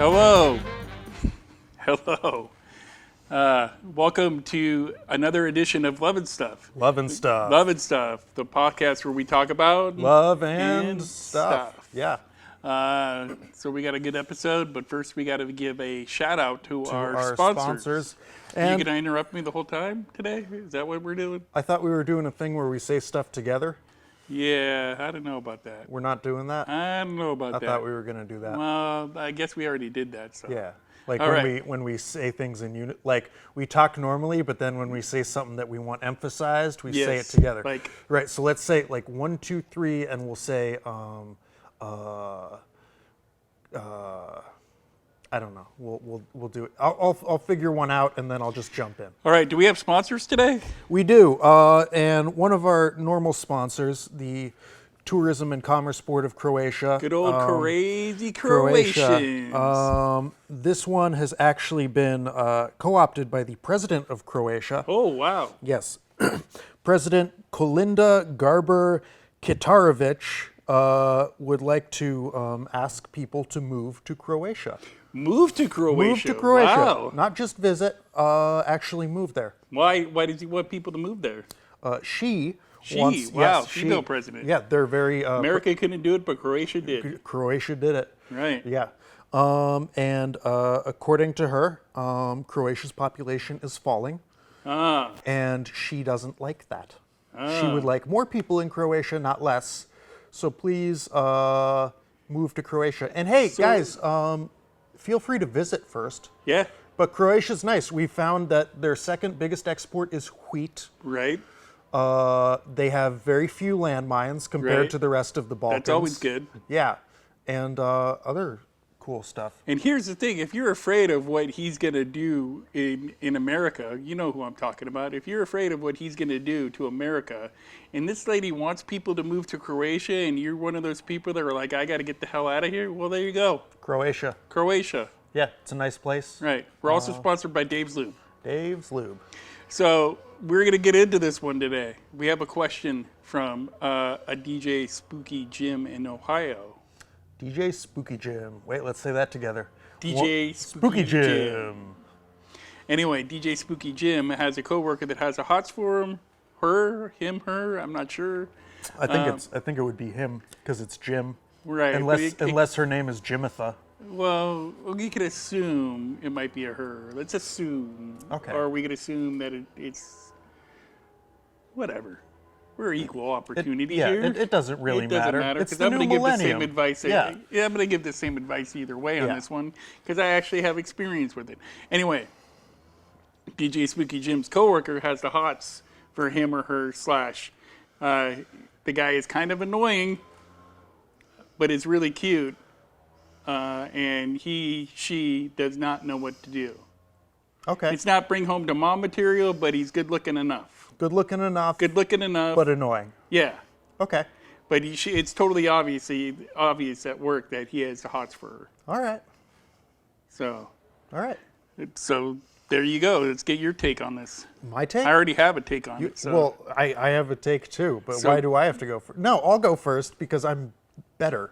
Hello. Hello. Welcome to another edition of Love and Stuff. Love and Stuff. Love and Stuff, the podcast where we talk about Love and stuff. Yeah. So we got a good episode, but first we got to give a shout out to our sponsors. And you gonna interrupt me the whole time today? Is that what we're doing? I thought we were doing a thing where we say stuff together. Yeah, I don't know about that. We're not doing that? I don't know about that. I thought we were going to do that. Well, I guess we already did that. So. Yeah. Like All when we say things in unit, like we talk normally, but then when we say something that we want emphasized, we say it together. Like, right. So let's say like 1, 2, 3, and we'll say, I don't know. We'll do it. I'll figure one out, and then I'll just jump in. All right. Do we have sponsors today? We do. And one of our normal sponsors, the Tourism and Commerce Board of Croatia. Good old crazy Croatians. This one has actually been co-opted by the president of Croatia. Oh, wow. Yes. President Kolinda Garbar-Kitarovic would like to ask people to move to Croatia. Move to Croatia? Move to Croatia. Wow. Not just visit, actually move there. Why does he want people to move there? She wants, female president. Yeah, they're very... America couldn't do it, but Croatia did. Croatia did it. Right. Yeah. And according to her, Croatia's population is falling. And she doesn't like that. She would like more people in Croatia, not less. So please move to Croatia. And hey, guys, feel free to visit first. Yeah. But Croatia's nice. We found that their second biggest export is wheat. Right. They have very few landmines compared to the rest of the Balkans. That's always good. Yeah. And other cool stuff. And here's the thing. If you're afraid of what he's going to do in America, you know who I'm talking about. If you're afraid of what he's going to do to America, and this lady wants people to move to Croatia, and you're one of those people that are like, I got to get the hell out of here, well, there you go. Croatia. Yeah, it's a nice place. Right. We're also sponsored by Dave's Lube. Dave's Lube. So we're going to get into this one today. We have a question from a DJ Spooky Jim in Ohio. DJ Spooky Jim. Wait, let's say that together. DJ Spooky Jim. Anyway, DJ Spooky Jim has a coworker that has a hots for him. Her, I'm not sure. I think it would be him because it's Jim. Right. Unless her name is Jimitha. Well, we could assume it might be a her. Let's assume. Okay. Or we could assume that it's whatever. We're equal opportunity here. It doesn't really matter. It doesn't matter because I'm going to give the same advice. Yeah, I'm going to give the same advice either way on this one because I actually have experience with it. Anyway, DJ Spooky Jim's coworker has the hots for him or her / the guy is kind of annoying, but is really cute, and she does not know what to do. Okay. It's not bring home to mom material, but he's good looking enough. Good looking enough. But annoying. Yeah. Okay. But it's totally obvious at work that he has the hots for her. All right. So. All right. So there you go. Let's get your take on this. My take? I already have a take on it. So. Well, I have a take too, but why do I have to go first? No, I'll go first because I'm better.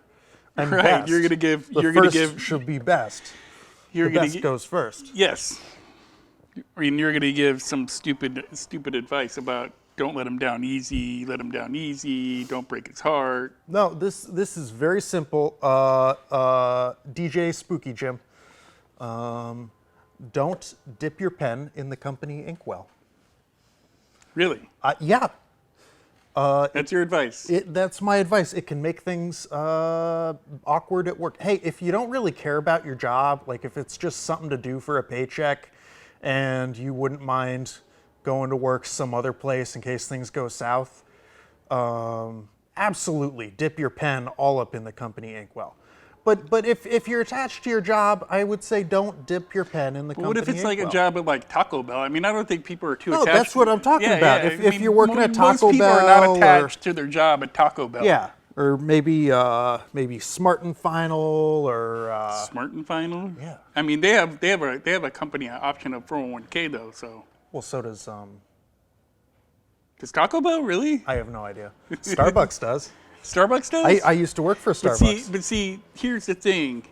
I'm right. best. You're gonna give. The you're first gonna give. Should be best. You're the gonna best goes first. Yes. I mean, you're gonna give some stupid advice about don't let him down easy, don't break his heart. No, this is very simple. DJ Spooky Jim, don't dip your pen in the company inkwell. Really? Yeah. That's your advice? That's my advice. It can make things awkward at work. Hey, if you don't really care about your job, like if it's just something to do for a paycheck and you wouldn't mind going to work some other place in case things go south, absolutely dip your pen all up in the company inkwell. But if you're attached to your job, I would say don't dip your pen in the company. What if it's like a job at like Taco Bell? I mean, I don't think people are too attached. No, that's what I'm talking about. Yeah. If you're working at Taco Bell, most people are not attached to their job at Taco Bell. Yeah, or maybe Smart and Final or Smart and Final. Yeah. I mean, they have a company option of 401k though. So. Well, so does. Does Taco Bell really? I have no idea. Starbucks does. Starbucks does? I used to work for Starbucks. But see, here's the thing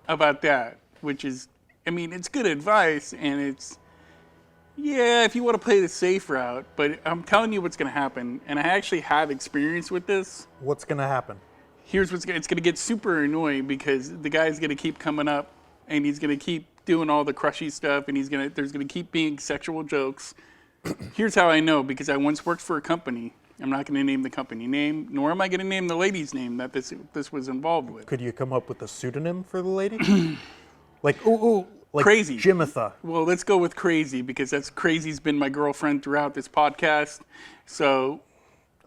about that. which is, I mean, it's good advice, and it's, yeah, if you want to play the safe route, but I'm telling you what's going to happen, and I actually have experience with this. What's going to happen? Here's it's going to get super annoying because the guy's going to keep coming up, and he's going to keep doing all the crushy stuff, and there's going to keep being sexual jokes. Here's how I know, because I once worked for a company. I'm not going to name the company name, nor am I going to name the lady's name that this was involved with. Could you come up with a pseudonym for the lady? like Crazy. Jimitha. Well, let's go with Crazy, because Crazy's been my girlfriend throughout this podcast. So,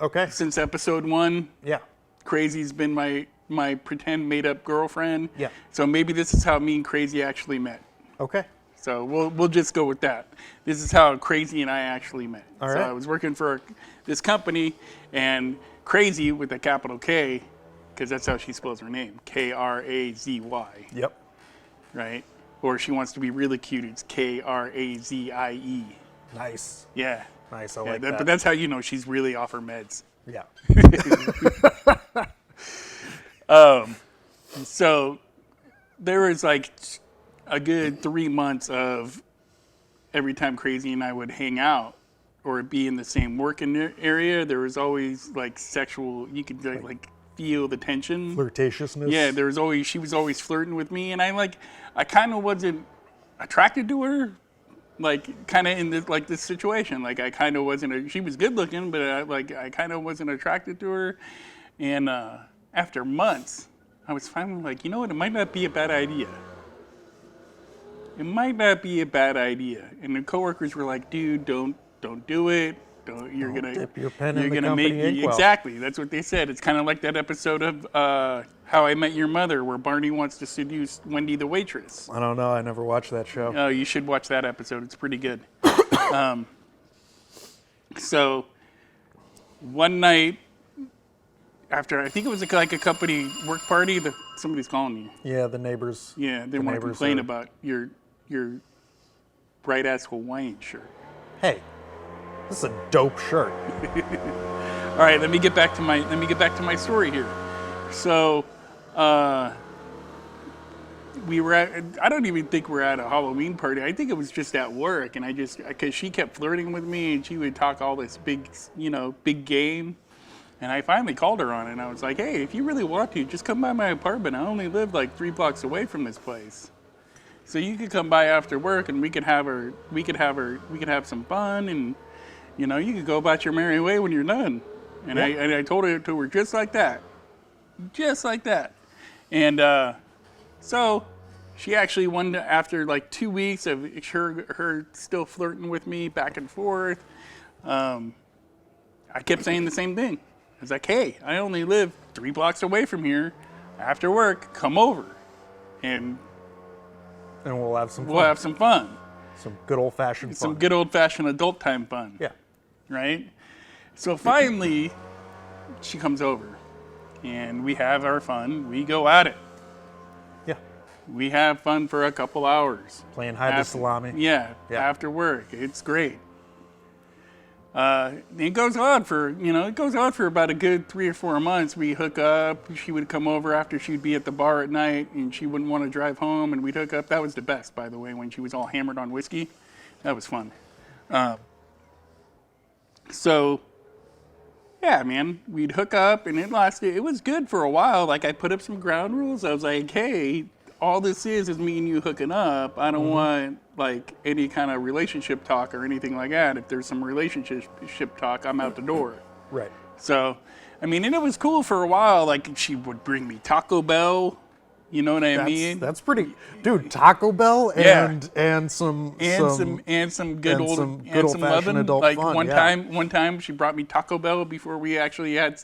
okay, since episode 1, yeah, Crazy's been my pretend made-up girlfriend. Yeah. So maybe this is how me and Crazy actually met. Okay. So we'll just go with that. This is how Crazy and I actually met. All so right. I was working for this company, and Crazy with a capital K, because that's how she spells her name, Krazy. Yep. Right? Or she wants to be really cute, it's Krazie. Nice. Yeah. Nice, I like that. But that's how you know she's really off her meds. Yeah. So there was like a good 3 months of every time Crazy and I would hang out or be in the same working area, there was always like sexual, you could like feel the tension. Flirtatiousness. Yeah, she was always flirting with me, and I kind of wasn't attracted to her, like kind of in this situation. Like I kind of wasn't, she was good looking, but I kind of wasn't attracted to her. And after months, I was finally like, you know what, it might not be a bad idea. It might not be a bad idea. And the coworkers were like, dude, don't do it. You're gonna dip your pen in the company inkwell. Exactly. That's what they said. It's kind of like that episode of How I Met Your Mother, where Barney wants to seduce Wendy the waitress. I don't know. I never watched that show. Oh, you should watch that episode. It's pretty good. So one night after, I think it was like a company work party, somebody's calling you. Yeah, the neighbors. Yeah, they want to complain about your bright ass Hawaiian shirt. Hey, this is a dope shirt. All right, let me get back to my story here. So, we were I don't even think we're at a Halloween party. I think it was just at work, and because she kept flirting with me, and she would talk all this big game. And I finally called her on it, and I was like, hey, if you really want to, just come by my apartment. I only live like 3 blocks away from this place. So you could come by after work, and we could have some fun, and you could go about your merry way when you're done. And I told her to her just like that. And so she actually after like 2 weeks of her still flirting with me back and forth, I kept saying the same thing. I was like, hey, I only live 3 blocks away from here. After work, come over. And we'll have some fun. We'll have some fun. Some good old-fashioned fun. Some good old-fashioned adult time fun. Yeah. Right? So finally, she comes over. And we have our fun. We go at it. Yeah. We have fun for a couple hours. Playing hide the salami. Yeah, after work. It's great. It goes on for about a good 3 or 4 months. We hook up. She would come over after she'd be at the bar at night, and she wouldn't want to drive home, and we'd hook up. That was the best, by the way, when she was all hammered on whiskey. That was fun. So, yeah, man, we'd hook up, and it was good for a while. Like, I put up some ground rules. I was like, hey, all this is me and you hooking up. I don't want like any kind of relationship talk or anything like that. If there's some relationship talk, I'm out the door. Right. So, I mean, and it was cool for a while. Like, she would bring me Taco Bell. You know what I mean? That's pretty, dude. Taco Bell and some good old-fashioned adult like fun. One time she brought me Taco Bell before we actually had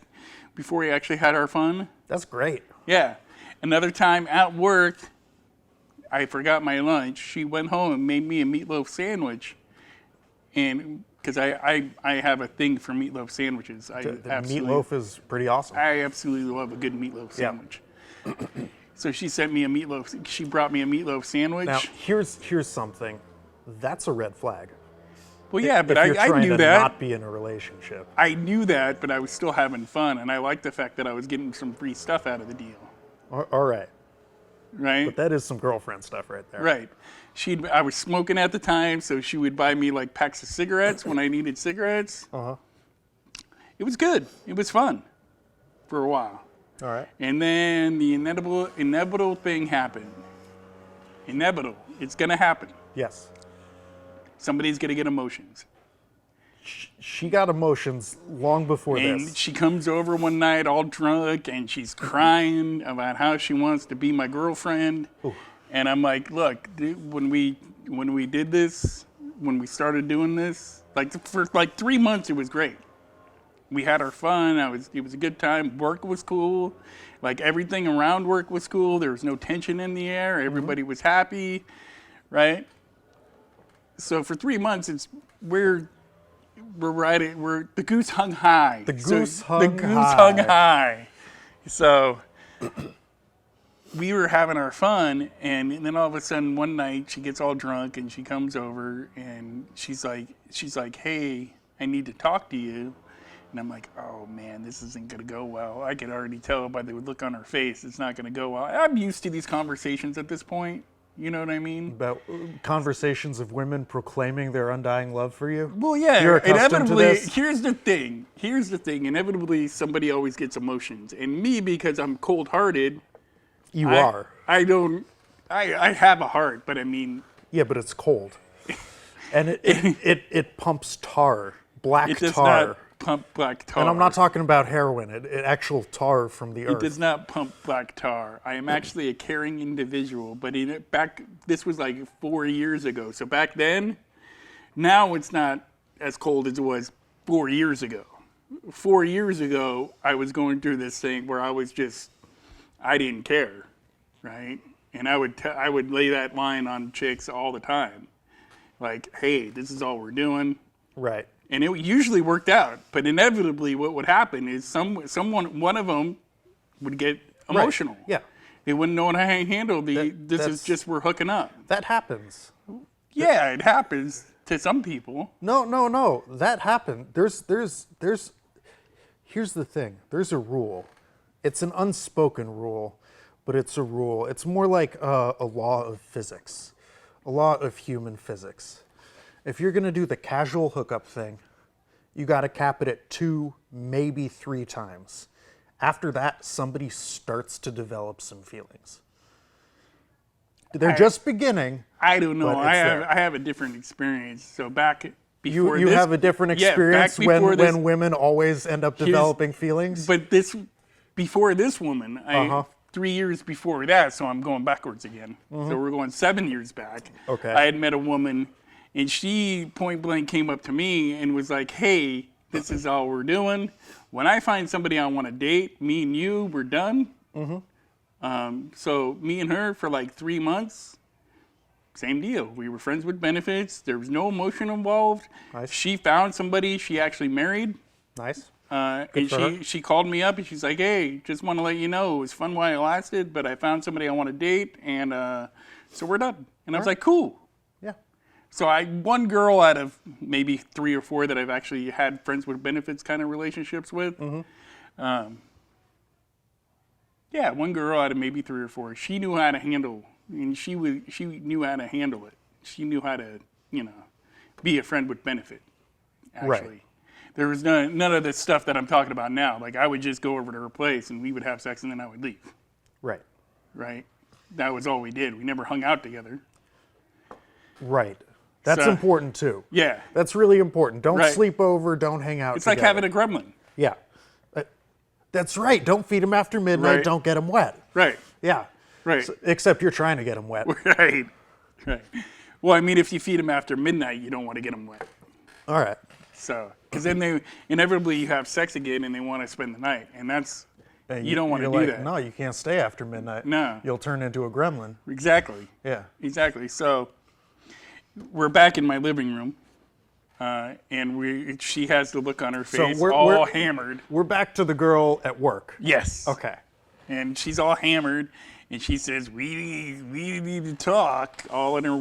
our fun. That's great. Yeah. Another time at work, I forgot my lunch. She went home and made me a meatloaf sandwich, and because I have a thing for meatloaf sandwiches. The meatloaf is pretty awesome. I absolutely love a good meatloaf sandwich. Yeah. So she sent me a meatloaf. She brought me a meatloaf sandwich. Now here's something. That's a red flag. Well, yeah, but if you're I trying knew to that. not be in a relationship. I knew that, but I was still having fun, and I liked the fact that I was getting some free stuff out of the deal. All right. right? But that is some girlfriend stuff right there. Right. I was smoking at the time, so she would buy me like packs of cigarettes when I needed cigarettes. Uh-huh. It was good. It was fun for a while. All right. And then the inevitable thing happened. Inevitable. It's going to happen. Yes. Somebody's going to get emotions. She got emotions long before and this. She comes over one night all drunk and she's crying about how she wants to be my girlfriend. Ooh. And I'm like, look, dude, when we did this, when we started doing this, like for like 3 months, it was great. We had our fun. It was a good time. Work was cool. Like everything around work was cool. There was no tension in the air. Everybody was happy, right? So for 3 months, we're the goose hung high. The goose hung high. So we were having our fun, and then all of a sudden one night she gets all drunk and she comes over and she's like, hey, I need to talk to you. And I'm like, oh man, this isn't gonna go well. I could already tell by the look on her face, it's not gonna go well. I'm used to these conversations at this point. You know what I mean? About conversations of women proclaiming their undying love for you? Well, yeah. You're accustomed inevitably, to this? Here's the thing. Inevitably, somebody always gets emotions. And me, because I'm cold-hearted. I have a heart, but I mean. Yeah, but it's cold. And it pumps tar, black tar. It does not pump black tar. And I'm not talking about heroin, it actual tar from the earth. It does not pump black tar. I am actually a caring individual, but this was like 4 years ago. So back then, now it's not as cold as it was 4 years ago. 4 years ago, I was going through this thing where I didn't care, right? And I would lay that line on chicks all the time. Like, hey, this is all we're doing. Right. And it usually worked out, but inevitably, what would happen is one of them would get emotional. Right. Yeah, they wouldn't know how to handle we're hooking up. That happens. Yeah, it happens to some people. No, that happened. Here's the thing. There's a rule. It's an unspoken rule, but it's a rule. It's more like a law of physics, a law of human physics. If you're going to do the casual hookup thing, you got to cap it at 2, maybe 3 times. After that, somebody starts to develop some feelings. They're just beginning. I don't know. I have a different experience. So back before you have a different experience when women always end up developing feelings? But before this woman, 3 years before that, so I'm going backwards again. Mm-hmm. So we're going 7 years back. Okay. I had met a woman. And she point blank came up to me and was like, hey, this is all we're doing. When I find somebody I want to date, me and you, we're done. Mm-hmm. So me and her for like 3 months, same deal. We were friends with benefits. There was no emotion involved. Nice. She found somebody she actually married. Nice. And she called me up and she's like, hey, just want to let you know it was fun while it lasted, but I found somebody I want to date. And so we're done. And I was like, cool. So one girl out of maybe 3 or 4 that I've actually had friends with benefits kind of relationships with. Mm-hmm. One girl out of maybe 3 or 4. She knew how to handle, and she knew how to handle it. She knew how to, be a friend with benefit. Actually, right. There was none of the stuff that I'm talking about now. Like I would just go over to her place and we would have sex and then I would leave. Right. Right. That was all we did. We never hung out together. Right. That's important too. Yeah. That's really important. Don't sleep over, don't hang out It's together. like having a gremlin. Yeah. That's right. Don't feed them after midnight. Right. Don't get them wet. Right. Yeah. Right. So, except you're trying to get them wet. Right. Right. Well, I mean, if you feed them after midnight, you don't want to get them wet. All right. So, because then inevitably you have sex again and they want to spend the night. And that's, you don't want to do that. No, you can't stay after midnight. No. You'll turn into a gremlin. Exactly. Yeah. Exactly. So, we're back in my living room, and she has the look on her face, we're hammered. We're back to the girl at work. Yes. Okay. And she's all hammered, and she says, "We need to talk." All in her,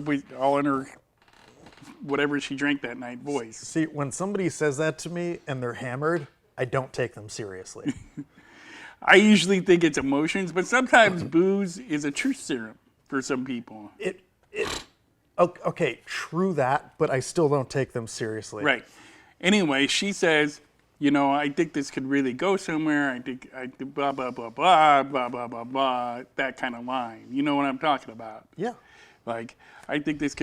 whatever she drank that night voice. See, when somebody says that to me and they're hammered, I don't take them seriously. I usually think it's emotions, but sometimes booze is a truth serum for some people. Okay, true that, but I still don't take them seriously. Right. Anyway, she says, I think this could really go somewhere. I think blah, blah, blah, blah, blah, blah, blah, blah, that kind of line. You know what I'm talking about? Yeah. Like, I think this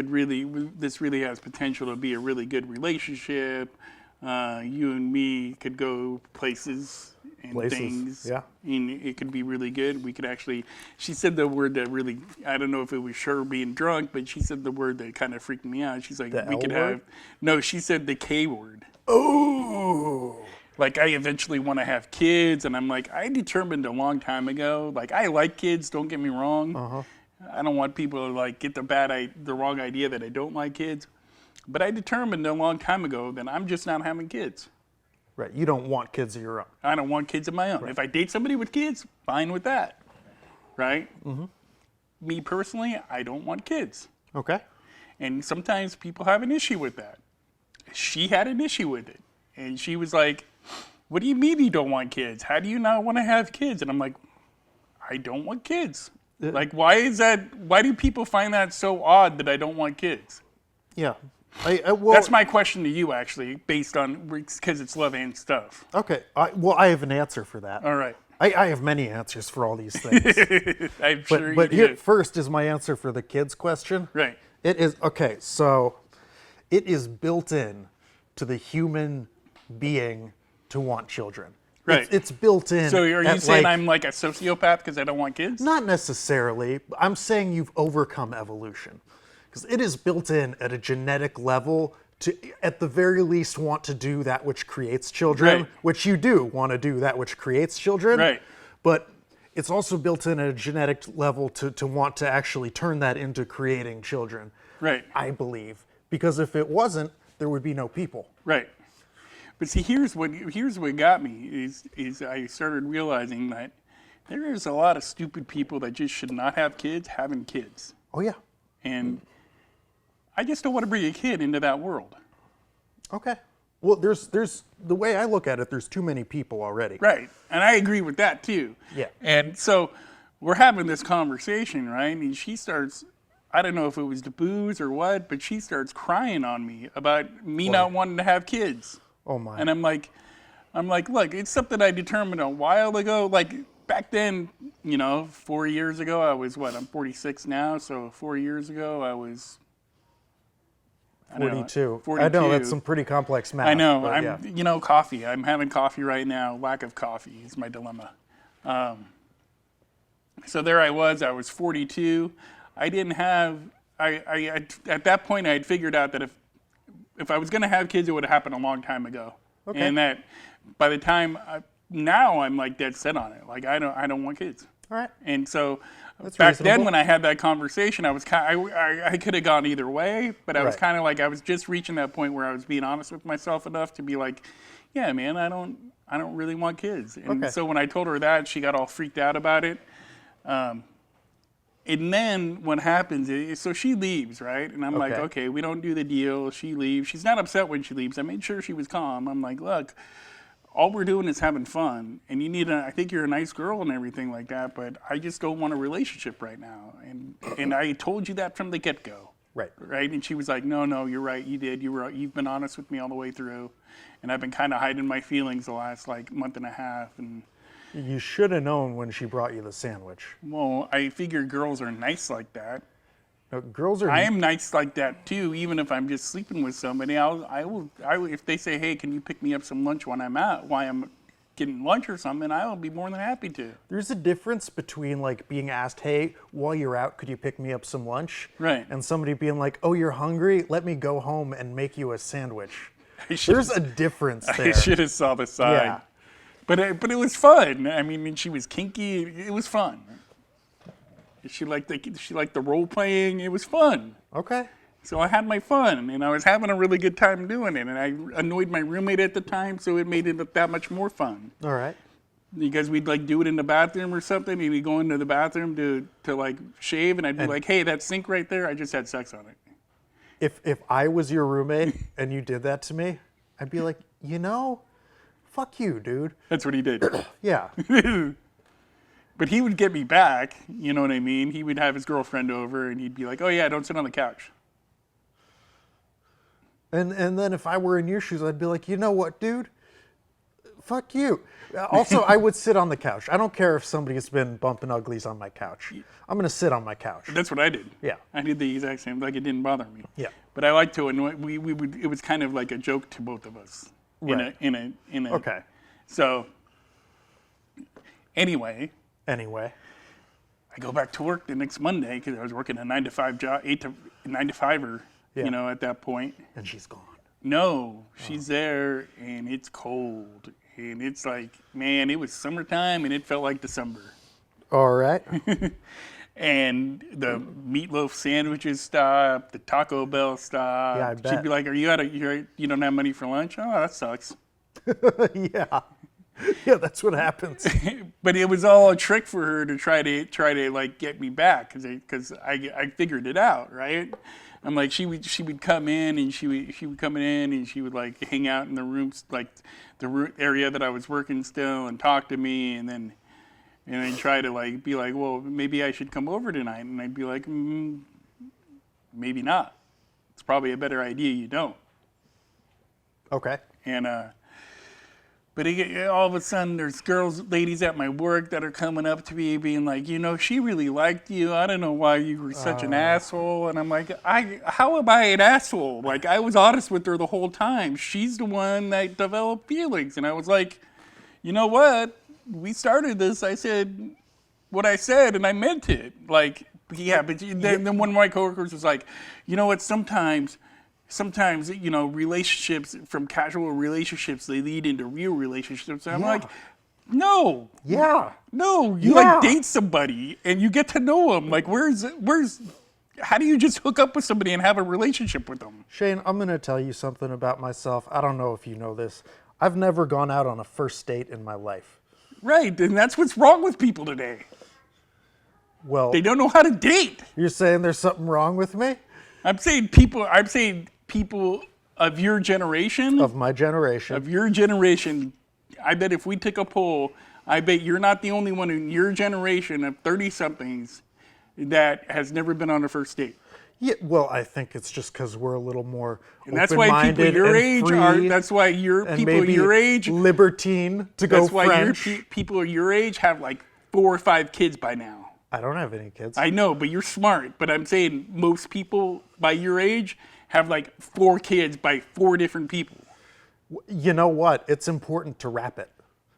really has potential to be a really good relationship. You and me could go places and things. Yeah. And it could be really good. We could actually, she said the word that really, I don't know if it was her being drunk, but she said the word that kind of freaked me out. She's like, The L word? No, she said the K word. Oh. Like, I eventually want to have kids. And I'm like, I determined a long time ago, like, I like kids, don't get me wrong. Uh-huh. I don't want people to like get the wrong idea that I don't like kids. But I determined a long time ago that I'm just not having kids. Right. You don't want kids of your own. I don't want kids of my own. Right. If I date somebody with kids, fine with that. Right? Mm-hmm. Me personally, I don't want kids. Okay. And sometimes people have an issue with that. She had an issue with it. And she was like, what do you mean you don't want kids? How do you not want to have kids? And I'm like, I don't want kids. Like, why is that? Why do people find that so odd that I don't want kids? Yeah. That's my question to you, actually, based on, because it's love and stuff. Okay. I have an answer for that. All right. I have many answers for all these things. I'm sure but you here, do. first is my answer for the kids question. Right. It is, okay, so it is built in to the human being to want children. Right. It's built in. So are you saying I'm like a sociopath because I don't want kids? Not necessarily. I'm saying you've overcome evolution. Because it is built in at a genetic level to, at the very least, want to do that which creates children, Right. which you do want to do that which creates children. Right. But it's also built in at a genetic level to want to actually turn that into creating children. Right. I believe. Because if it wasn't, there would be no people. Right. But see, here's what got me is I started realizing that there is a lot of stupid people that just should not have kids having kids. Oh, yeah. And I just don't want to bring a kid into that world. Okay. Well, there's the way I look at it, there's too many people already. Right. And I agree with that too. Yeah. And so we're having this conversation, right? And she starts, I don't know if it was the booze or what, but she starts crying on me about me not wanting to have kids. Oh my. And I'm like, look, it's something I determined a while ago. Like back then, 4 years ago, I was I'm 46 now. So 4 years ago, I was 42. 42. I know, that's some pretty complex math. I know. Yeah. Coffee. I'm having coffee right now. Lack of coffee is my dilemma. So there I was 42. I didn't have, I at that point I had figured out that if I was going to have kids, it would have happened a long time ago. Okay. And that by the time, now I'm like dead set on it. Like I don't want kids. All right. And so That's back reasonable. then when I had that conversation, I was I could have gone either way, but I was Right. kind of like, I was just reaching that point where I was being honest with myself enough to be like, yeah, man, I don't really want kids. And Okay. so when I told her that, she got all freaked out about it. And then what happens is, so she leaves, right? And I'm like, Okay. okay, we don't do the deal. She leaves. She's not upset when she leaves. I made sure she was calm. I'm like, look, all we're doing is having fun. And I think you're a nice girl and everything like that, but I just don't want a relationship right now. And I told you that from the get-go. Right. Right? And she was like, no, you're right. You did. You've been honest with me all the way through. And I've been kind of hiding my feelings the last month and a half. And You should have known when she brought you the sandwich. well, I figure girls are nice like that. No, girls are. I am nice like that too, even if I'm just sleeping with somebody. I will, if they say, hey, can you pick me up some lunch when I'm out, while I'm getting lunch or something, I will be more than happy to. There's a difference between like being asked, hey, while you're out, could you pick me up some lunch? Right. And somebody being like, oh, you're hungry? Let me go home and make you a sandwich. There's There's a difference there. I should have saw the sign. Yeah. But it was fun. I mean, she was kinky. It was fun. She liked the role playing. It was fun. Okay. So I had my fun, and I was having a really good time doing it. And I annoyed my roommate at the time, so it made it that much more fun. All right. Because we'd do it in the bathroom or something. And he'd go into the bathroom to shave, and I'd be like, "Hey, that sink right there, I just had sex on it." If I was your roommate and you did that to me, I'd be like, fuck you, dude. That's what he did. Yeah. But he would get me back, you know what I mean? He would have his girlfriend over, and he'd be like, oh, yeah, don't sit on the couch. And then if I were in your shoes, I'd be like, you know what, dude? Fuck you. Also, I would sit on the couch. I don't care if somebody's been bumping uglies on my couch. I'm going to sit on my couch. That's what I did. Yeah. I did the exact same. Like, it didn't bother me. Yeah. But I liked to, and we would. It was kind of like a joke to both of us. Right. In a. Okay. So, anyway. I go back to work the next Monday because I was working a 9-to-5 job, 9-to-5er, you know, at that point. And she's gone. No, she's there, and it's cold, and it's like, man, it was summertime, and it felt like December. All right. And the meatloaf sandwiches stopped, the Taco Bell stopped. Yeah, I bet. She'd be like, you don't have money for lunch? Oh, that sucks. Yeah. Yeah, that's what happens. But it was all a trick for her to try to like get me back because I figured it out, right? I'm like, she would come in and she would come in and she would like hang out in the rooms, like the area that I was working still, and talk to me, and then try to like be like, well, maybe I should come over tonight, and I'd be like, maybe not. It's probably a better idea you don't. Okay. And but all of a sudden, there's ladies at my work that are coming up to me being like, you know, she really liked you. I don't know why you were such an asshole. And I'm like, how am I an asshole? Like, I was honest with her the whole time. She's the one that developed feelings. And I was like, you know what? We started this. I said what I said, and I meant it. Like, yeah, but then one of my coworkers was like, you know what? Sometimes, you know, relationships, from casual relationships, they lead into real relationships. And I'm like, no. Yeah. No, you like date somebody and you get to know them. Like, how do you just hook up with somebody and have a relationship with them? Shayne, I'm going to tell you something about myself. I don't know if you know this. I've never gone out on a first date in my life. Right, and that's what's wrong with people today. Well, they don't know how to date. You're saying there's something wrong with me? I'm saying people of your generation. Of my generation. Of your generation. I bet if we took a poll, I bet you're not the only one in your generation of 30-somethings that has never been on a first date. Yeah, well, I think it's just because we're a little more and that's why people your age are. That's why people your age libertine to go French. That's why people your age have like 4 or 5 kids by now. I don't have any kids. I know, but you're smart. But I'm saying most people by your age have like 4 kids by 4 different people. You know what? It's important to wrap it.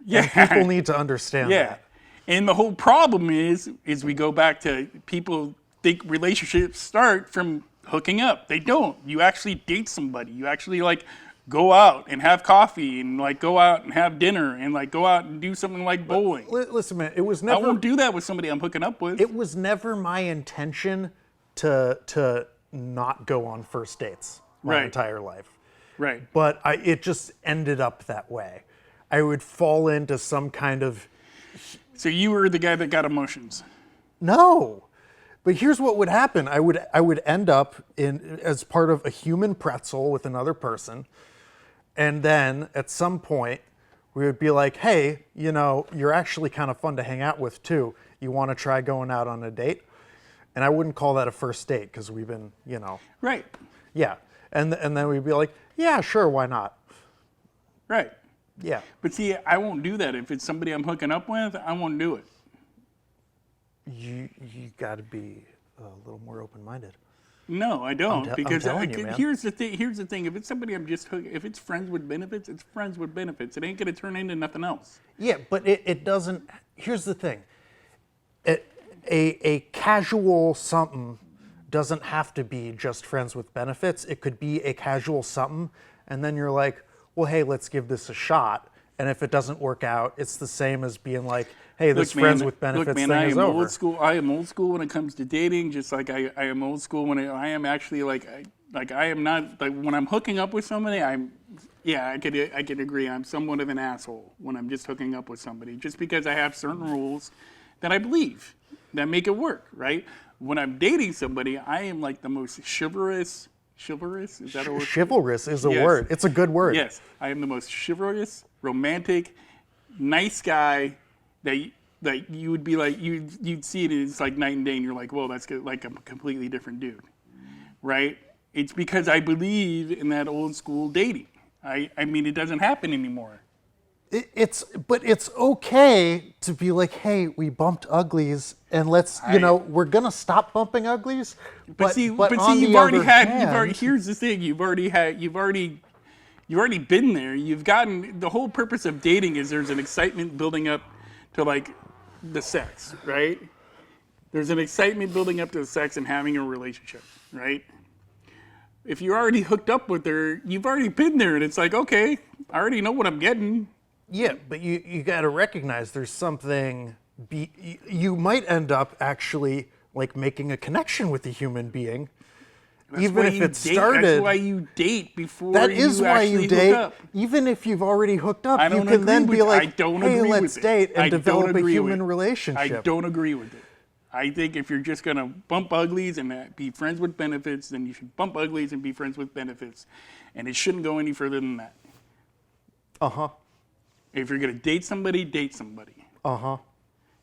Yeah. And people need to understand that. And the whole problem is we go back to people think relationships start from hooking up. They don't. You actually date somebody. You actually like go out and have coffee and like go out and have dinner and like go out and do something like bowling. Listen, man, it was never. I won't do that with somebody I'm hooking up with. It was never my intention to not go on first dates my entire life. Right. But it just ended up that way. I would fall into some kind of. So you were the guy that got emotions. No. But here's what would happen. I would end up as part of a human pretzel with another person. And then at some point, we would be like, hey, you know, you're actually kind of fun to hang out with too. You want to try going out on a date? And I wouldn't call that a first date because we've been, you know. Right. Yeah. And then we'd be like, yeah, sure, why not? Right. Yeah. But see, I won't do that. If it's somebody I'm hooking up with, I won't do it. You got to be a little more open-minded. No, I don't. Because here's the thing. Here's the thing. If it's somebody I'm just hooking, if it's friends with benefits, it's friends with benefits. It ain't gonna turn into nothing else. Yeah, but it doesn't. Here's the thing. A casual something doesn't have to be just friends with benefits. It could be a casual something, and then you're like, well, hey, let's give this a shot. And if it doesn't work out, it's the same as being like, hey, this friends with benefits thing is over. I am old school when it comes to dating, just like I am old school when I am actually like I am not, like when I'm hooking up with somebody, I could agree, I'm somewhat of an asshole when I'm just hooking up with somebody, just because I have certain rules that I believe that make it work, right? When I'm dating somebody, I am like the most chivalrous, is that a word? Chivalrous is a word. It's a good word. Yes, I am the most chivalrous, romantic, nice guy that like you would be like you'd see it as like night and day, and you're like, whoa, that's like a completely different dude, right? It's because I believe in that old school dating. I mean, it doesn't happen anymore. But it's okay to be like, hey, we bumped uglies, and we're gonna stop bumping uglies. But see, you've already here's the thing, you've already been there. You've gotten, the whole purpose of dating is there's an excitement building up to like the sex, right? There's an excitement building up to the sex and having a relationship, right? If you're already hooked up with her, you've already been there, and it's like, okay, I already know what I'm getting. Yeah, but you got to recognize there's something. You might end up actually like making a connection with a human being, even if it started. That's why you date before. That is why you date. Hook up. Even if you've already hooked up, you can then be like, "Hey, let's date and develop a human relationship." I don't agree with it. I think if you're just gonna bump uglies and be friends with benefits, then you should bump uglies and be friends with benefits, and it shouldn't go any further than that. If you're gonna date somebody, date somebody.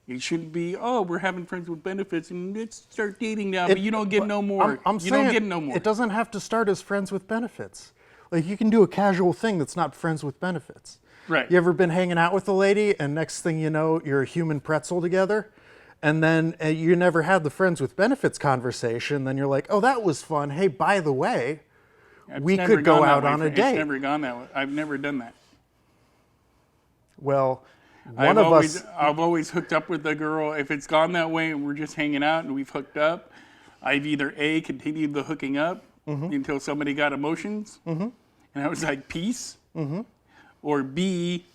It shouldn't be, oh, we're having friends with benefits and let's start dating now, but you don't get no more. You don't get no more. It doesn't have to start as friends with benefits. Like you can do a casual thing that's not friends with benefits. Right. You ever been hanging out with a lady and next thing you know, you're a human pretzel together? And then you never had the friends with benefits conversation. Then you're like, oh, that was fun. Hey, by the way, we could go out on a date. It's never gone that way. I've never done that. Well, I've always hooked up with a girl. If it's gone that way and we're just hanging out and we've hooked up, I've either A, continued the hooking up until somebody got emotions, and I was like, peace, or B,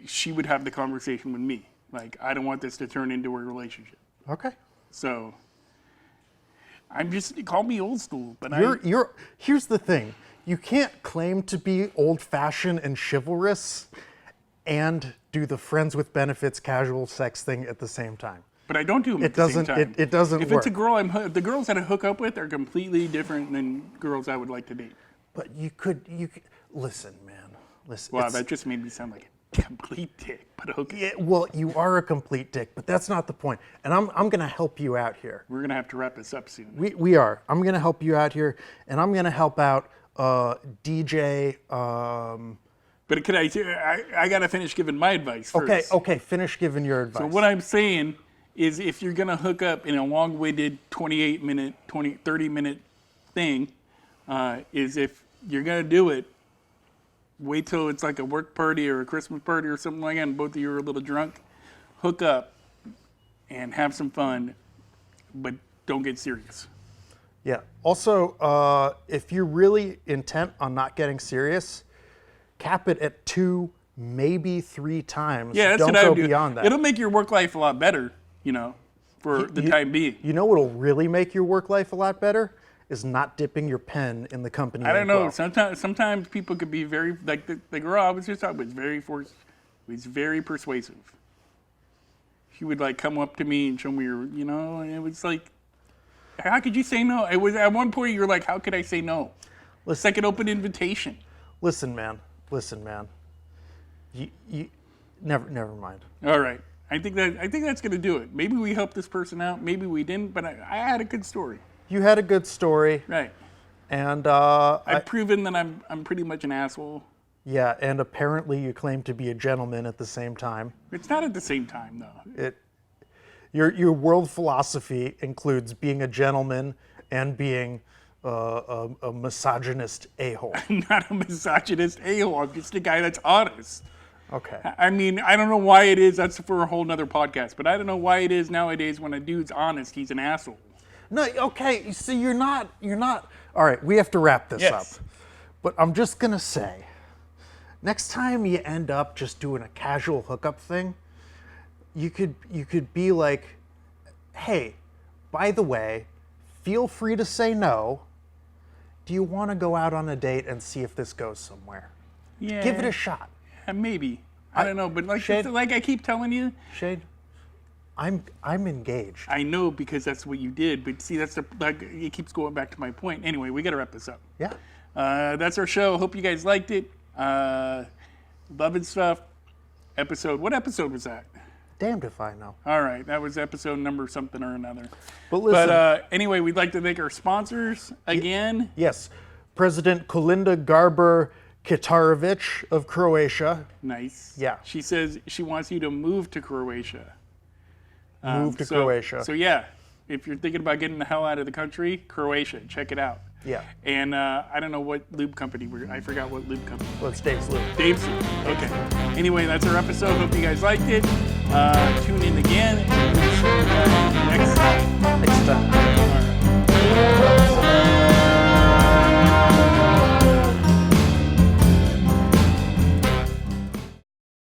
she would have the conversation with me. Like, I don't want this to turn into a relationship. Okay. So, call me old school, but here's the thing. You can't claim to be old-fashioned and chivalrous and do the friends with benefits casual sex thing at the same time. But I don't do them at the same time. It doesn't work. If it's a girl, the girls that I hook up with are completely different than girls I would like to date. But you could listen, man. Listen. Wow, that just made me sound like a complete dick. But okay. Yeah, well, you are a complete dick, but that's not the point. And I'm going to help you out here. We're going to have to wrap this up soon. We are. I'm going to help you out here, and I'm going to help out DJ. But can I got to finish giving my advice first. Okay, finish giving your advice. So what I'm saying is if you're going to hook up in a long-winded 28-minute, 30-minute thing, is if you're going to do it, wait till it's like a work party or a Christmas party or something like that and both of you are a little drunk, hook up and have some fun, but don't get serious. Yeah. Also, if you're really intent on not getting serious, cap it at 2, maybe 3 times. Yeah, that's Don't what I go would do. beyond that. It'll make your work life a lot better, for the time being. You know what'll really make your work life a lot better? Is not dipping your pen in the company. I don't know. Sometimes people could be very, like the girl I was just talking about was very persuasive. She would like come up to me and show me her, and it was like, how could you say no? It was at one point you were like, how could I say no? It's like an open invitation. Listen, man. You never mind. All right. I think that's gonna do it. Maybe we helped this person out. Maybe we didn't. But I had a good story. You had a good story. Right. And I've proven that I'm pretty much an asshole. Yeah, and apparently you claim to be a gentleman at the same time. It's not at the same time though. Your world philosophy includes being a gentleman and being a misogynist a-hole. I'm not a misogynist a-hole. I'm just a guy that's honest. Okay. I mean, I don't know why it is. That's for a whole nother podcast. But I don't know why it is nowadays when a dude's honest, he's an asshole. No, okay. You see, you're not. All right, we have to wrap this up. But I'm just going to say, next time you end up just doing a casual hookup thing, you could be like, hey, by the way, feel free to say no. Do you want to go out on a date and see if this goes somewhere? Yeah. Give it a shot. Yeah, maybe. I don't know, but like I keep telling you, Shayne, I'm engaged. I know because that's what you did, but see, it keeps going back to my point. Anyway, we got to wrap this up. Yeah. That's our show. Hope you guys liked it. Loving stuff. episode. What episode was that? Damned if I know. All right, that was episode number something or another. But listen. But anyway, we'd like to thank our sponsors again. Yes. President Kolinda Garber Kitarovic of Croatia. Nice. Yeah. She says she wants you to move to Croatia. Move to Croatia. So yeah, if you're thinking about getting the hell out of the country, Croatia, check it out. Yeah. And I don't know what lube company I forgot what lube company. Well, it's Dave's Lube. Dave's Lube. Okay. Anyway, that's our episode. Hope you guys liked it. Tune in again.